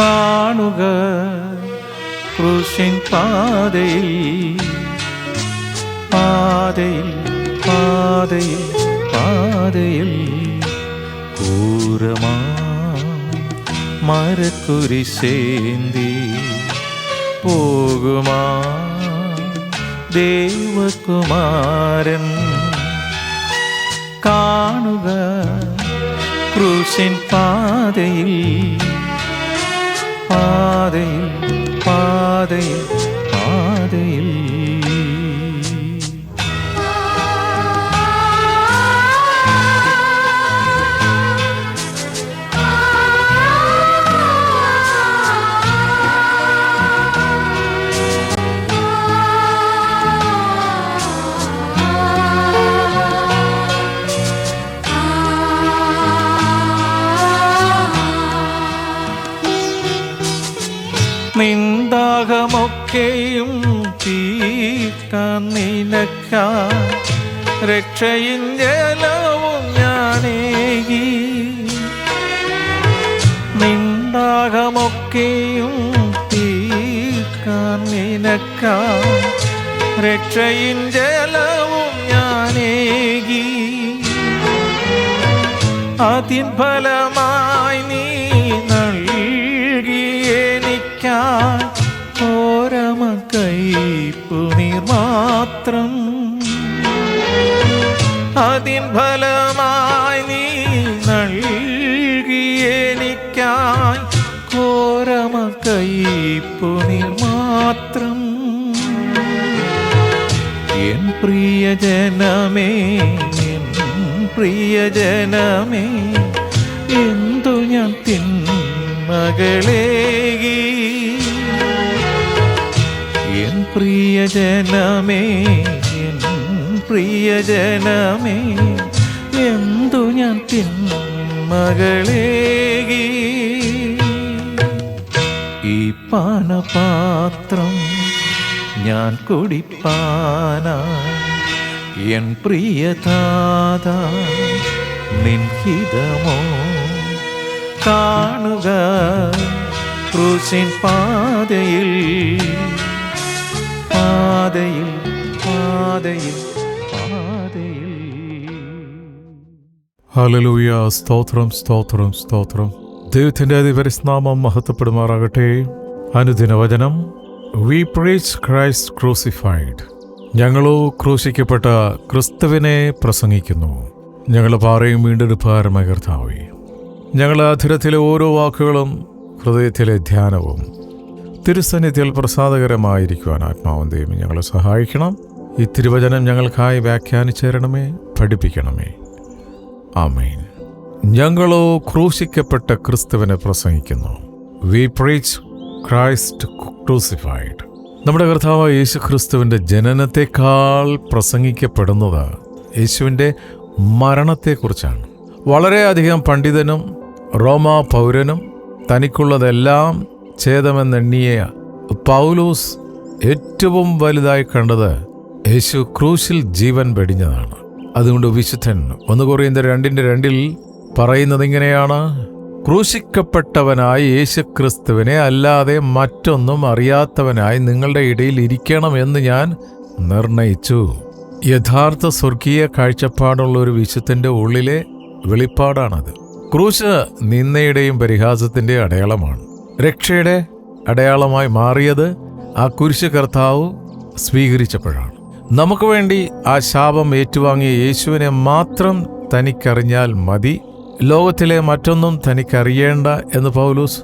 കാണുക ക്രൂശിൻ പാതയിൽ പാതയിൽ പാതയിൽ പാതയിൽ കൂരമാ മരക്കുരിശേന്തി പോകുമാ ദേവകുമാരൻ. കാണുക ക്രൂശിൻ പാതയിൽ പാതയിൽ പാതയിൽ പാതയിൽ. നിന്ദാഹമൊക്കെയും തീർക്കാൻ നിനക്കാൻ രക്ഷയിൻ ജലവും ഞാനേകി. നിന്ദാഹമൊക്കെയും തീർക്കാൻ നിനക്കാൻ രക്ഷയിൻ ജലവും ഞാനേകി. അതിൻ ഫലമായി നീ ഓരമ കൈപ്പുനീർ മാത്രം. അതിൻ ഫലമായി നീ നൽകിയെനിക്കായി ഓരമ കൈപ്പുനീർ മാത്രം. എൻ പ്രിയജനമേ എൻ പ്രിയജനമേ എന്തു ഞാൻ തിന്മകളേകി. എൻ പ്രിയജനമേ എൻ പ്രിയജനമേ എന്തു ഞാൻ തിന്മകളേകി. ഈ പാനപാത്രം ഞാൻ കുടിപ്പാനായി എൻ പ്രിയതാതാ നിൻ ഹിതമോ. കാണുക ക്രൂശിൻ പാതയിൽ പാതയിൽ പാതയിൽ പാതയിൽ. ഹല്ലേലൂയ. സ്തോത്രം സ്തോത്രം സ്തോത്രം. ദൈവത്തിൻ്റെ അതിപരിനാമം മഹത്വപ്പെടുമാറാകട്ടെ. അനുദിന വചനം. V praise Christ crucified. ഞങ്ങളോ ക്രൂശിക്കപ്പെട്ട ക്രിസ്തുവിനെ പ്രസംഗിക്കുന്നു. ഞങ്ങൾ പാറയും വീണ്ടെടുപ്പാരമായ കർത്താവേ, ഞങ്ങളുടെ അധരത്തിലെ ഓരോ വാക്കുകളും ഹൃദയത്തിലെ ധ്യാനവും തിരുസന്നിധിയിൽ പ്രസാദകരമായിരിക്കുവാൻ ആത്മാവും ദൈവം ഞങ്ങളെ സഹായിക്കണം. ഈ തിരുവചനം ഞങ്ങൾക്കായി വ്യാഖ്യാനിച്ചു തരണമേ, പഠിപ്പിക്കണമേ. ആമേൻ. ഞങ്ങളോ ക്രൂശിക്കപ്പെട്ട ക്രിസ്തുവിനെ പ്രസംഗിക്കുന്നു. We preach Christ crucified. നമ്മുടെ കർത്താവ് യേശു ക്രിസ്തുവിൻ്റെ ജനനത്തെക്കാൾ പ്രസംഗിക്കപ്പെടുന്നത് യേശുവിൻ്റെ മരണത്തെക്കുറിച്ചാണ്. വളരെയധികം പണ്ഡിതനും റോമാ പൗരനും തനിക്കുള്ളതെല്ലാം ഛേദമെന്നെണ്ണിയ പൗലോസ് ഏറ്റവും വലുതായി കണ്ടത് യേശു ക്രൂശിൽ ജീവൻ വെടിഞ്ഞതാണ്. അതുകൊണ്ട് വിശുദ്ധൻ 1 കൊരിന്ത്യർ 2:2 പറയുന്നത് ഇങ്ങനെയാണ്: ക്രൂശിക്കപ്പെട്ടവനായി യേശുക്രിസ്തുവിനെ അല്ലാതെ മറ്റൊന്നും അറിയാത്തവനായി നിങ്ങളുടെ ഇടയിൽ ഇരിക്കണമെന്ന് ഞാൻ നിർണയിച്ചു. യഥാർത്ഥ സ്വർഗീയ കാഴ്ചപ്പാടുള്ള ഒരു വിശുദ്ധന്റെ ഉള്ളിലെ വെളിപ്പാടാണത്. ക്രൂശ് നിന്ദയുടെയും പരിഹാസത്തിൻ്റെ അടയാളമാണ്. രക്ഷയുടെ അടയാളമായി മാറിയത് ആ കുരിശ് കർത്താവ് സ്വീകരിച്ചപ്പോഴാണ്. നമുക്ക് വേണ്ടി ആ ശാപം ഏറ്റുവാങ്ങിയ യേശുവിനെ മാത്രം തനിക്കറിഞ്ഞാൽ മതി, ലോകത്തിലെ മറ്റൊന്നും തനിക്കറിയേണ്ട എന്ന് പൗലോസ്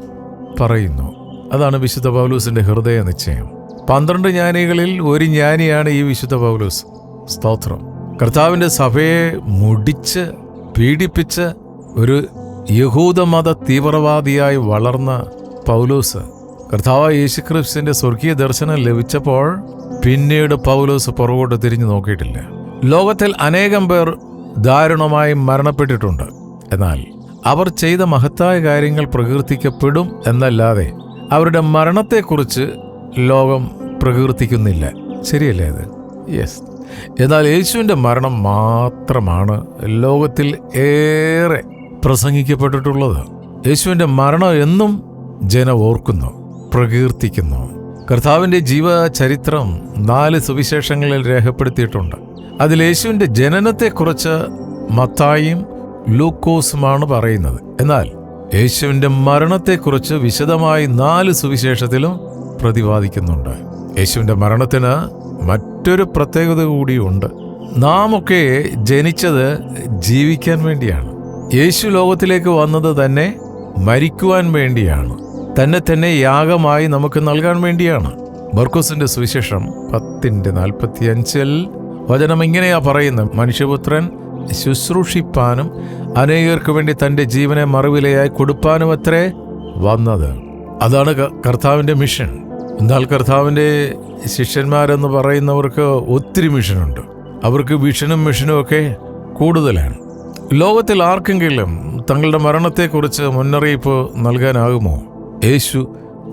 പറയുന്നു. അതാണ് വിശുദ്ധ പൗലോസിന്റെ ഹൃദയ നിശ്ചയം. 12 ജ്ഞാനികളിൽ ഒരു ജ്ഞാനിയാണ് ഈ വിശുദ്ധ പൗലോസ്. സ്തോത്രം. കർത്താവിൻ്റെ സഭയെ മുടിച്ച് പീഡിപ്പിച്ച് ഒരു യഹൂദമത തീവ്രവാദിയായി വളർന്ന പൗലോസ് കർത്താവ് യേശുക്രിസ്തുവിന്റെ സ്വർഗീയ ദർശനം ലഭിച്ചപ്പോൾ പിന്നീട് പൗലോസ് പുറകോട്ട് തിരിഞ്ഞു നോക്കിയിട്ടില്ല. ലോകത്തിൽ അനേകം പേർ ദാരുണമായി മരണപ്പെട്ടിട്ടുണ്ട്. എന്നാൽ അവർ ചെയ്ത മഹത്തായ കാര്യങ്ങൾ പ്രകീർത്തിക്കപ്പെടും എന്നല്ലാതെ അവരുടെ മരണത്തെക്കുറിച്ച് ലോകം പ്രകീർത്തിക്കുന്നില്ല. ശരിയല്ലേ അത്? യെസ്. എന്നാൽ യേശുവിൻ്റെ മരണം മാത്രമാണ് ലോകത്തിൽ ഏറെ പ്രസംഗിക്കപ്പെട്ടിട്ടുള്ളത്. യേശുവിൻ്റെ മരണം എന്നും ജനം ഓർക്കുന്നു, പ്രകീർത്തിക്കുന്നു. കർത്താവിൻ്റെ ജീവചരിത്രം 4 സുവിശേഷങ്ങളിൽ രേഖപ്പെടുത്തിയിട്ടുണ്ട്. അതിൽ യേശുവിൻ്റെ ജനനത്തെക്കുറിച്ച് മത്തായിയും ലൂക്കോസുമാണ് പറയുന്നത്. എന്നാൽ യേശുവിൻ്റെ മരണത്തെക്കുറിച്ച് വിശദമായി 4 സുവിശേഷത്തിലും പ്രതിപാദിക്കുന്നുണ്ട്. യേശുവിൻ്റെ മരണത്തിന് മറ്റൊരു പ്രത്യേകത കൂടിയുണ്ട്. നാം ഒക്കെ ജനിച്ചത് ജീവിക്കാൻ വേണ്ടിയാണ്. യേശു ലോകത്തിലേക്ക് വന്നത് തന്നെ മരിക്കുവാൻ വേണ്ടിയാണ്. തന്നെ യാഗമായി നമുക്ക് നൽകാൻ വേണ്ടിയാണ്. മർക്കോസിന്റെ സുവിശേഷം 10:45 വചനം ഇങ്ങനെയാ പറയുന്നത്: മനുഷ്യപുത്രൻ ശുശ്രൂഷിപ്പാനും അനേകർക്ക് വേണ്ടി തൻ്റെ ജീവനെ മറുവിലയായി കൊടുപ്പാനും അത്രേ വന്നത്. അതാണ് കർത്താവിൻ്റെ മിഷൻ. എന്നാൽ കർത്താവിൻ്റെ ശിഷ്യന്മാരെന്ന് പറയുന്നവർക്ക് ഒത്തിരി മിഷനുണ്ട്. അവർക്ക് വിഷനും മിഷനും ഒക്കെ കൂടുതലാണ്. ലോകത്തിൽ ആർക്കെങ്കിലും തങ്ങളുടെ മരണത്തെക്കുറിച്ച് മുന്നറിയിപ്പ് നൽകാനാകുമോ? യേശു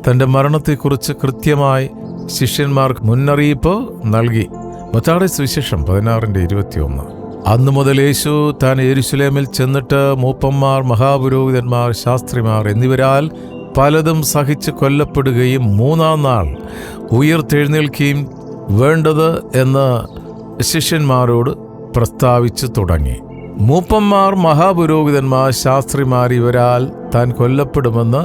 തൻ്റെ മരണത്തെക്കുറിച്ച് കൃത്യമായി ശിഷ്യന്മാർക്ക് മുന്നറിയിപ്പ് നൽകി. മത്തായിയുടെ സുവിശേഷം 16:21. അന്നു മുതൽ യേശു താൻ യെരുശലേമിൽ ചെന്നിട്ട് മൂപ്പന്മാർ, മഹാപുരോഹിതന്മാർ, ശാസ്ത്രിമാർ എന്നിവരാൽ പലതും സഹിച്ച് കൊല്ലപ്പെടുകയും 3-ാം നാൾ ഉയിർത്തെഴുന്നേൽക്കുകയും വേണ്ടത് എന്ന് ശിഷ്യന്മാരോട് പ്രസ്താവിച്ചു തുടങ്ങി. മൂപ്പന്മാർ, മഹാപുരോഹിതന്മാർ, ശാസ്ത്രിമാർ ഇവരാൽ താൻ കൊല്ലപ്പെടുമെന്ന്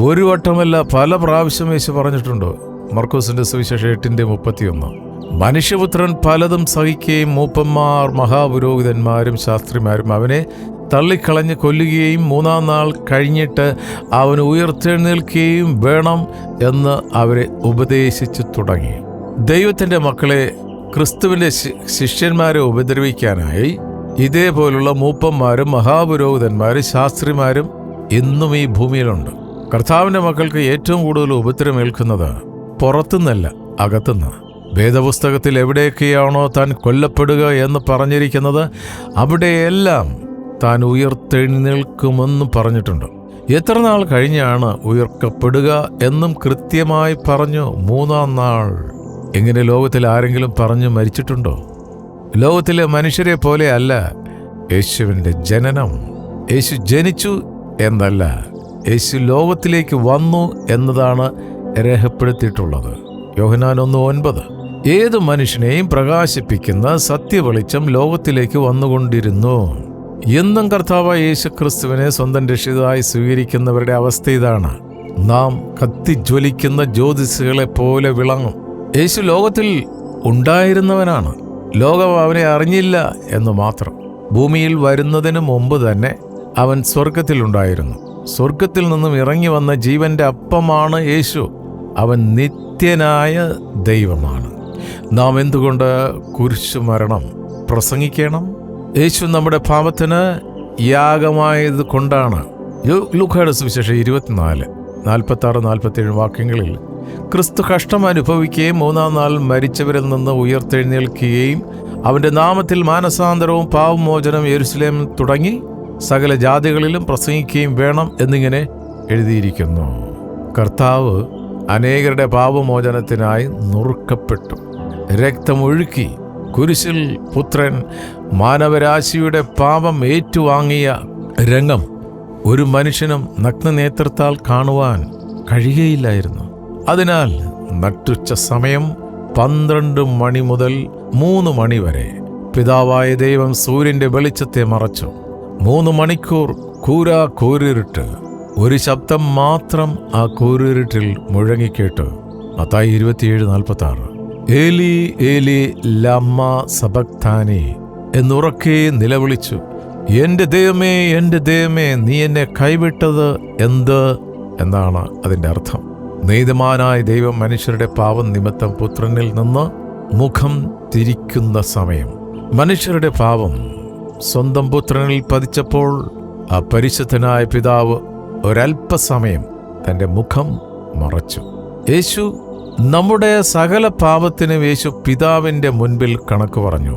ഒരു വട്ടമല്ല പല പ്രാവശ്യം യേശു പറഞ്ഞിട്ടുണ്ട്. മർക്കോസിന്റെ സുവിശേഷം 8:31. മനുഷ്യപുത്രൻ പലതും സഹിക്കുകയും മൂപ്പന്മാർ, മഹാപുരോഹിതന്മാരും ശാസ്ത്രിമാരും അവനെ തള്ളിക്കളഞ്ഞ് കൊല്ലുകയും 3-ാം നാൾ കഴിഞ്ഞിട്ട് അവന് ഉയർത്തെഴുന്നേൽക്കുകയും വേണം എന്ന് അവരെ ഉപദേശിച്ചു തുടങ്ങി. ദൈവത്തിൻ്റെ മക്കളെ, ക്രിസ്തുവിൻ്റെ ശിഷ്യന്മാരെ ഉപദ്രവിക്കാനായി ഇതേപോലുള്ള മൂപ്പന്മാരും മഹാപുരോഹിതന്മാരും ശാസ്ത്രിമാരും ഇന്നും ഈ ഭൂമിയിലുണ്ട്. കർത്താവിൻ്റെ മക്കൾക്ക് ഏറ്റവും കൂടുതൽ ഉപദ്രവമേൽക്കുന്നത് പുറത്തുനിന്നല്ല, അകത്തുനിന്ന്. വേദപുസ്തകത്തിൽ എവിടെയൊക്കെയാണോ താൻ കൊല്ലപ്പെടുക എന്ന് പറഞ്ഞിരിക്കുന്നത് അവിടെയെല്ലാം താൻ ഉയർത്തെഴുന്നേൽക്കുമെന്ന് പറഞ്ഞിട്ടുണ്ട്. എത്ര നാൾ കഴിഞ്ഞാണ് ഉയർക്കപ്പെടുക എന്നും കൃത്യമായി പറഞ്ഞു. 3-ാം നാൾ. എങ്ങനെ ലോകത്തിൽ ആരെങ്കിലും പറഞ്ഞു മരിച്ചിട്ടുണ്ടോ? ലോകത്തിലെ മനുഷ്യരെ പോലെ അല്ല യേശുവിൻ്റെ ജനനം. യേശു ജനിച്ചു എന്നല്ല, യേശു ലോകത്തിലേക്ക് വന്നു എന്നതാണ് രേഖപ്പെടുത്തിയിട്ടുള്ളത്. യോഹന്നാൻ 1:9. ഏതു മനുഷ്യനെയും പ്രകാശിപ്പിക്കുന്ന സത്യവെളിച്ചം ലോകത്തിലേക്ക് വന്നുകൊണ്ടിരുന്നു. എന്നും കർത്താവായ യേശുക്രിസ്തുവിനെ സ്വന്തം രക്ഷിതായി സ്വീകരിക്കുന്നവരുടെ അവസ്ഥ ഇതാണ്. നാം കത്തിജ്വലിക്കുന്ന ജ്യോതിസുകളെ പോലെ വിളങ്ങും. യേശു ലോകത്തിൽ ഉണ്ടായിരുന്നവനാണ്. ലോകം അവനെ അറിഞ്ഞില്ല എന്ന് മാത്രം. ഭൂമിയിൽ വരുന്നതിന് മുമ്പ് തന്നെ അവൻ സ്വർഗത്തിലുണ്ടായിരുന്നു. സ്വർഗത്തിൽ നിന്നും ഇറങ്ങി വന്ന ജീവന്റെ അപ്പമാണ് യേശു. അവൻ നിത്യനായ ദൈവമാണ്. നാം എന്തുകൊണ്ട് കുരിശുമരണം പ്രസംഗിക്കണം? യേശു നമ്മുടെ പാപത്തിന് യാഗമായത് കൊണ്ടാണ്. ലൂക്കായുടെ സുവിശേഷം 24:46-47 വാക്യങ്ങളിൽ ക്രിസ്തു കഷ്ടം അനുഭവിക്കുകയും 3-ാം നാൾ മരിച്ചവരിൽ നിന്ന് ഉയർത്തെഴുന്നേൽക്കുകയും അവൻ്റെ നാമത്തിൽ മാനസാന്തരവും പാപമോചനം യെരുശലേം തുടങ്ങി സകല ജാതികളിലും പ്രസംഗിക്കുകയും വേണം എന്നിങ്ങനെ എഴുതിയിരിക്കുന്നു. കർത്താവ് അനേകരുടെ പാപമോചനത്തിനായി നുറുക്കപ്പെട്ടു, രക്തമൊഴുക്കി. കുരിശിൽ പുത്രൻ മാനവരാശിയുടെ പാപം ഏറ്റുവാങ്ങിയ രംഗം ഒരു മനുഷ്യനും നഗ്നനേത്രത്താൽ കാണുവാൻ കഴിയുകയില്ലായിരുന്നു. അതിനാൽ നട്ടുച്ച സമയം 12 മണി മുതൽ 3 മണി വരെ പിതാവായ ദൈവം സൂര്യന്റെ വെളിച്ചത്തെ മറച്ചു. 3 മണിക്കൂർ കൂരിരുട്ട്. ഒരു ശബ്ദം മാത്രം ആ കൂരിരുട്ടിൽ മുഴങ്ങിക്കേട്ട്. മത്തായി 27:46. ഏലി ഏലി ലമ്മ സബക്താനി എന്നുറക്കെ നിലവിളിച്ചു, എൻ്റെ ദൈവമേ, എൻ്റെ ദൈവമേ, നീ എന്നെ കൈവിട്ടത് എന്ത് എന്നാണ് അതിൻ്റെ അർത്ഥം. നീതിമാനായ ദൈവം മനുഷ്യരുടെ പാപം നിമിത്തം പുത്രനിൽ നിന്ന് മുഖം തിരിക്കുന്ന സമയം. മനുഷ്യരുടെ പാപം സ്വന്തം പുത്രനിൽ പതിച്ചപ്പോൾ ആ പരിശുദ്ധനായ പിതാവ് ഒരല്പസമയം തൻ്റെ മുഖം മറച്ചു. യേശു നമ്മുടെ സകല പാപത്തിനും യേശു പിതാവിൻ്റെ മുൻപിൽ കണക്ക് പറഞ്ഞു.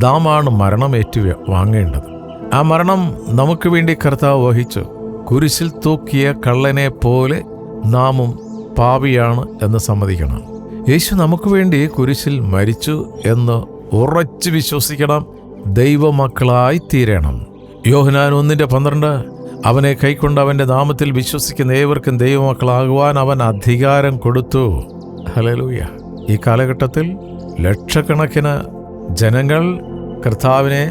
നാമാണ് മരണം വാങ്ങേണ്ടത്. ആ മരണം നമുക്ക് വേണ്ടി കർത്താവ് വഹിച്ചു. കുരിശിൽ തൂക്കിയ കള്ളനെ പോലെ നാമും പാപിയാണ് എന്ന് സമ്മതിക്കണം. യേശു നമുക്ക് വേണ്ടി കുരിശിൽ മരിച്ചു എന്ന് ഉറച്ചു വിശ്വസിക്കണം. ദൈവമക്കളായി തീരണം. യോഹന്നാൻ 1:12. അവനെ കൈക്കൊണ്ട് അവൻ്റെ നാമത്തിൽ വിശ്വസിക്കുന്ന ഏവർക്കും ദൈവമക്കളാകുവാൻ അവൻ അധികാരം കൊടുത്തു. ഹല്ലേലൂയ. ഈ കാലഘട്ടത്തിൽ ലക്ഷക്കണക്കിന് ജനങ്ങൾ കർത്താവിനെ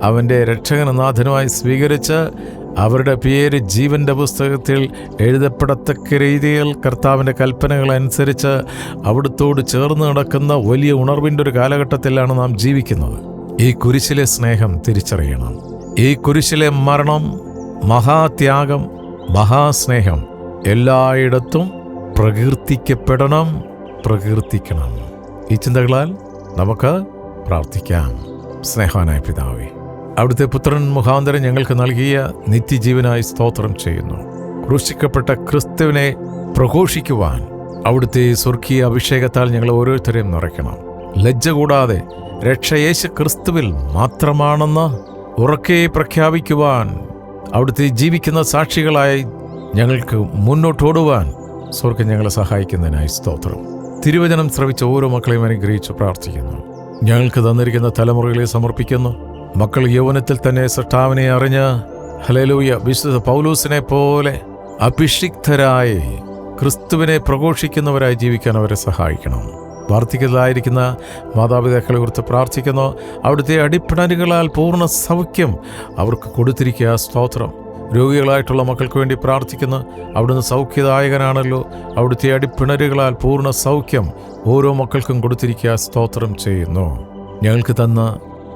അവൻ്റെ രക്ഷകനാഥനുമായി സ്വീകരിച്ച് അവരുടെ പേര് ജീവൻ്റെ പുസ്തകത്തിൽ എഴുതപ്പെടത്തക്ക രീതിയിൽ കർത്താവിൻ്റെ കൽപ്പനകളനുസരിച്ച് അവിടുത്തോട് ചേർന്ന് നടക്കുന്ന വലിയ ഉണർവിൻ്റെ ഒരു കാലഘട്ടത്തിലാണ് നാം ജീവിക്കുന്നത്. ഈ കുരിശിലെ സ്നേഹം തിരിച്ചറിയണം. ഈ കുരിശിലെ മരണം, മഹാത്യാഗം, മഹാസ്നേഹം എല്ലായിടത്തും പ്രകീർത്തിക്കപ്പെടണം, പ്രകീർത്തിക്കണം. ഈ ചിന്തകളാൽ നമുക്ക് പ്രാർത്ഥിക്കാം. സ്നേഹവാനായ പിതാവേ, അവിടുത്തെ പുത്രൻ മുഖാന്തരം ഞങ്ങൾക്ക് നൽകിയ നിത്യജീവനായി സ്തോത്രം ചെയ്യുന്നു. ക്രൂശിക്കപ്പെട്ട ക്രിസ്തുവിനെ പ്രഘോഷിക്കുവാൻ അവിടുത്തെ സ്വർഗീയ അഭിഷേകത്താൽ ഞങ്ങൾ ഓരോരുത്തരെയും നിറയ്ക്കണം. ലജ്ജ കൂടാതെ രക്ഷ യേശു ക്രിസ്തുവിൽ മാത്രമാണെന്ന് ഉറക്കെ പ്രഖ്യാപിക്കുവാൻ അവിടുത്തെ ജീവിക്കുന്ന സാക്ഷികളായി ഞങ്ങൾക്ക് മുന്നോട്ടോടുവാൻ സ്വർഗം ഞങ്ങളെ സഹായിക്കുന്നതിനായി സ്തോത്രം. തിരുവചനം ശ്രവിച്ച ഓരോ മക്കളെയും അനുഗ്രഹിച്ച് പ്രാർത്ഥിക്കുന്നു. ഞങ്ങൾക്ക് തന്നിരിക്കുന്ന തലമുറകളെ സമർപ്പിക്കുന്നു. മക്കൾ യൗവനത്തിൽ തന്നെ സൃഷ്ടാവിനെ അറിഞ്ഞ് ഹല്ലേലൂയ വിശുദ്ധ പൗലോസിനെ പോലെ അഭിഷിക്തരായി ക്രിസ്തുവിനെ പ്രഘോഷിക്കുന്നവരായി ജീവിക്കാൻ അവരെ സഹായിക്കണം. വാർദ്ധക്യത്തിലായിരിക്കുന്ന മാതാപിതാക്കളെ കുറിച്ച് പ്രാർത്ഥിക്കുന്നു. അവിടുത്തെ അടിപ്പിണരുകളാൽ പൂർണ്ണ സൗഖ്യം അവർക്ക് കൊടുത്തിരിക്കുക. സ്തോത്രം. രോഗികളായിട്ടുള്ള മക്കൾക്ക് വേണ്ടി പ്രാർത്ഥിക്കുന്നു. അവിടുന്ന് സൗഖ്യദായകനാണല്ലോ. അവിടുത്തെ അടിപ്പിണരുകളാൽ പൂർണ്ണ സൗഖ്യം ഓരോ മക്കൾക്കും കൊടുത്തിരിക്കുക. സ്തോത്രം ചെയ്യുന്നു. ഞങ്ങൾക്ക് തന്ന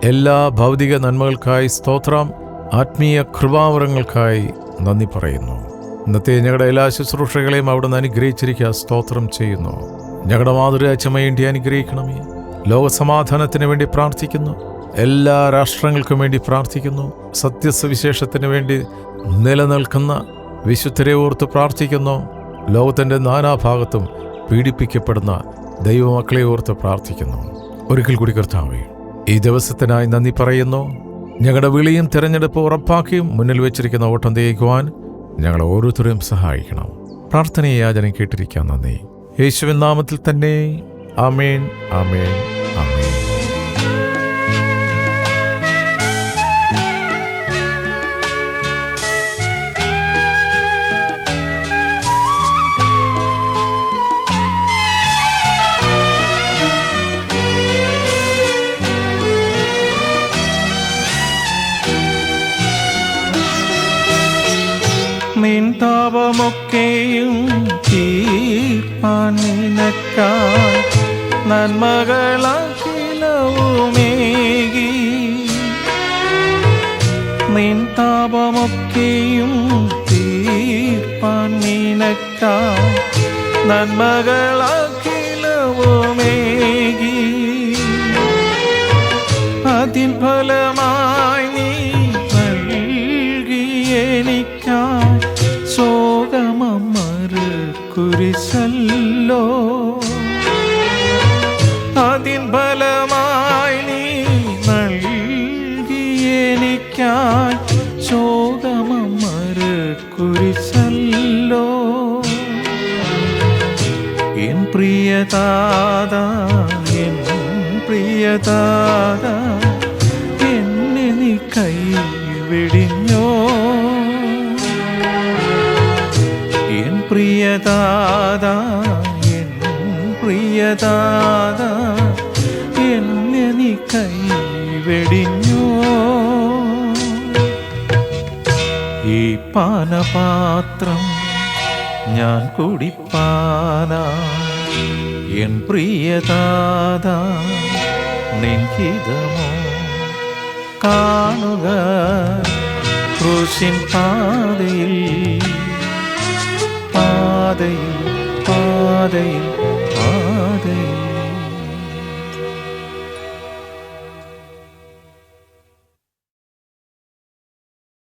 എല്ലാ ഭൗതിക നന്മകൾക്കായി സ്തോത്രം. ആത്മീയ കൃപാവരങ്ങൾക്കായി നന്ദി പറയുന്നു. ഇന്നത്തെ ഞങ്ങളുടെ എല്ലാ ശുശ്രൂഷകളെയും അവിടുന്ന് അനുഗ്രഹിച്ചിരിക്കുക. സ്തോത്രം ചെയ്യുന്നു. ഞങ്ങളുടെ മാതൃരാജ്യമായ ഇന്ത്യ അനുഗ്രഹിക്കണമേ. ലോകസമാധാനത്തിന് വേണ്ടി പ്രാർത്ഥിക്കുന്നു. എല്ലാ രാഷ്ട്രങ്ങൾക്കും വേണ്ടി പ്രാർത്ഥിക്കുന്നു. സത്യസുവിശേഷത്തിന് വേണ്ടി നിലനിൽക്കുന്ന വിശുദ്ധരെ ഓർത്ത് പ്രാർത്ഥിക്കുന്നു. ലോകത്തിൻ്റെ നാനാഭാഗത്തും പീഡിപ്പിക്കപ്പെടുന്ന ദൈവമക്കളെ ഓർത്ത് പ്രാർത്ഥിക്കുന്നു. ഒരിക്കൽ കൂടി കർത്താവേ, ഈ ദിവസത്തിനായി നന്ദി പറയുന്നു. ഞങ്ങളുടെ വിളിയും തിരഞ്ഞെടുപ്പ് ഉറപ്പാക്കിയും മുന്നിൽ വെച്ചിരിക്കുന്ന ഓട്ടം തേക്കുവാൻ ഞങ്ങളെ ഓരോരുത്തരെയും സഹായിക്കണം. പ്രാർത്ഥനയെ യാചന കേട്ടിരിക്കാൻ നന്ദി. യേശുവിൻ നാമത്തിൽ തന്നെ. ആമേൻ, ആമേൻ, ആമേൻ. നിൻ താപമൊക്കെയും തീർപ്പാൻ നിനക്കായി നന്മകളാക്കിലവുമേകി. നിൻ താപമൊക്കെയും തീർപ്പാൻ നിനക്കായി നന്മകളാക്കിലവുമേകി. അതിൻ ഫലമായി നീ നൽകിയെനിക്കായി ശോകമമറ് കുരിശല്ലോ. അതിൻ ഫലമായി നീ നൽകിയെനിക്കായി ശോകമമറ് കുരിശല്ലോ. എൻ പ്രിയതാതാ, എൻ പ്രിയതാതാ, എന്നെ നീ കൈവെടിഞ്ഞോ. എൻ പ്രിയതാതാ, എൻ പ്രിയതാതാ, എന്നെ നീ കൈവെടിഞ്ഞോ. ഈ പാനപാത്രം ഞാൻ കുടിപ്പാനാ, എൻ പ്രിയതാതാ നിൻഹിതമോ. കാണുക ക്രൂശിൻ പാതയിൽ, പാതയിൽ, പാതയിൽ